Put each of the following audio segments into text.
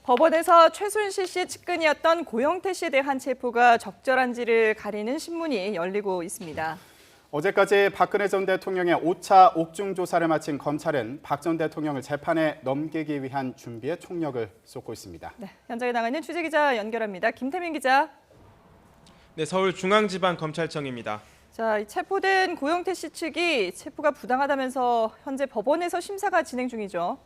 법원에서 최순실 씨 측근이었던 고영태 씨에 대한 체포가 적절한지를 가리는 신문이 열리고 있습니다. 어제까지 박근혜 전 대통령의 5차 옥중 조사를 마친 검찰은 박 전 대통령을 재판에 넘기기 위한 준비에 총력을 쏟고 있습니다. 네, 현장에 나가 있는 취재기자 연결합니다. 김태민 기자. 네, 서울중앙지방검찰청입니다. 자, 체포된 고영태 씨 측이 체포가 부당하다면서 현재 법원에서 심사가 진행 중이죠.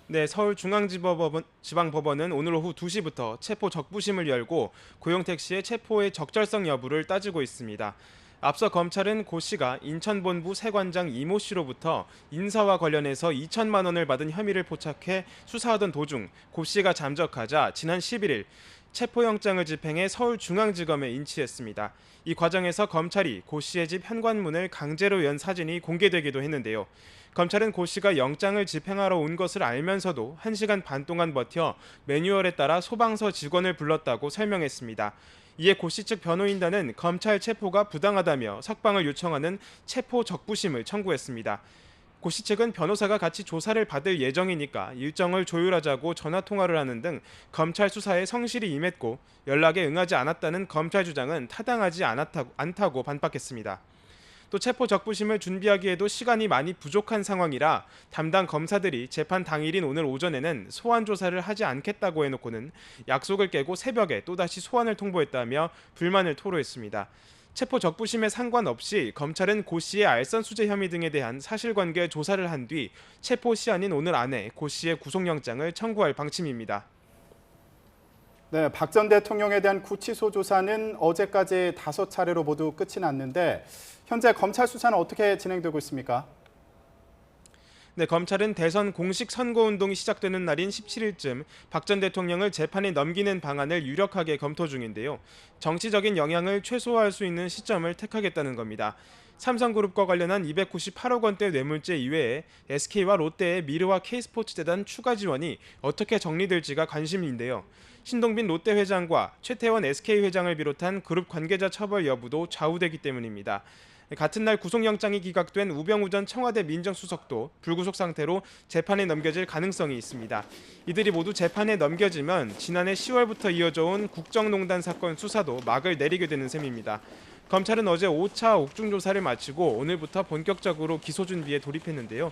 네, 서울중앙지방법원은 오늘 오후 2시부터 체포 적부심을 열고 고영택 씨의 체포의 적절성 여부를 따지고 있습니다. 앞서 검찰은 고 씨가 인천본부 세관장 이모 씨로부터 인사와 관련해서 2천만 원을 받은 혐의를 포착해 수사하던 도중 고 씨가 잠적하자 지난 11일 체포영장을 집행해 서울중앙지검에 인치했습니다. 이 과정에서 검찰이 고 씨의 집 현관문을 강제로 연 사진이 공개되기도 했는데요. 검찰은 고 씨가 영장을 집행하러 온 것을 알면서도 1시간 반 동안 버텨 매뉴얼에 따라 소방서 직원을 불렀다고 설명했습니다. 이에 고 씨 측 변호인단은 검찰 체포가 부당하다며 석방을 요청하는 체포 적부심을 청구했습니다. 고 씨 측은 변호사가 같이 조사를 받을 예정이니까 일정을 조율하자고 전화통화를 하는 등 검찰 수사에 성실히 임했고 연락에 응하지 않았다는 검찰 주장은 타당하지 않다고 반박했습니다. 또 체포 적부심을 준비하기에도 시간이 많이 부족한 상황이라 담당 검사들이 재판 당일인 오늘 오전에는 소환 조사를 하지 않겠다고 해놓고는 약속을 깨고 새벽에 또다시 소환을 통보했다며 불만을 토로했습니다. 체포 적부심에 상관없이 검찰은 고 씨의 알선수재 혐의 등에 대한 사실관계 조사를 한 뒤 체포 시한인 오늘 안에 고 씨의 구속영장을 청구할 방침입니다. 네, 박 전 대통령에 대한 구치소 조사는 어제까지 5차례로 모두 끝이 났는데 현재 검찰 수사는 어떻게 진행되고 있습니까? 네, 검찰은 대선 공식 선거운동이 시작되는 날인 17일쯤 박 전 대통령을 재판에 넘기는 방안을 유력하게 검토 중인데요. 정치적인 영향을 최소화할 수 있는 시점을 택하겠다는 겁니다. 삼성그룹과 관련한 298억 원대 뇌물죄 이외에 SK와 롯데의 미르와 K스포츠재단 추가 지원이 어떻게 정리될지가 관심인데요. 신동빈 롯데 회장과 최태원 SK 회장을 비롯한 그룹 관계자 처벌 여부도 좌우되기 때문입니다. 같은 날 구속영장이 기각된 우병우 전 청와대 민정수석도 불구속 상태로 재판에 넘겨질 가능성이 있습니다. 이들이 모두 재판에 넘겨지면 지난해 10월부터 이어져온 국정농단 사건 수사도 막을 내리게 되는 셈입니다. 검찰은 어제 5차 옥중 조사를 마치고 오늘부터 본격적으로 기소 준비에 돌입했는데요.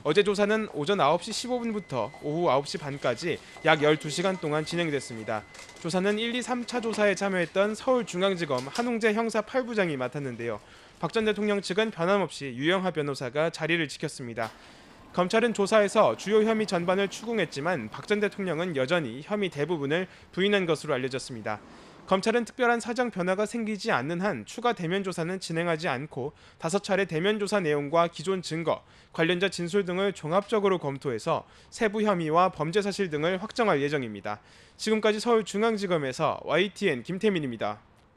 어제 조사는 오전 9시 15분부터 오후 9시 반까지 약 12시간 동안 진행됐습니다. 조사는 1, 2, 3차 조사에 참여했던 서울중앙지검 한웅재 형사 8부장이 맡았는데요. 박 전 대통령 측은 변함없이 유영하 변호사가 자리를 지켰습니다. 검찰은 조사에서 주요 혐의 전반을 추궁했지만 박 전 대통령은 여전히 혐의 대부분을 부인한 것으로 알려졌습니다. 검찰은 특별한 사정 변화가 생기지 않는 한 추가 대면 조사는 진행하지 않고 5차례 대면 조사 내용과 기존 증거, 관련자 진술 등을 종합적으로 검토해서 세부 혐의와 범죄 사실 등을 확정할 예정입니다. 지금까지 서울중앙지검에서 YTN 김태민입니다.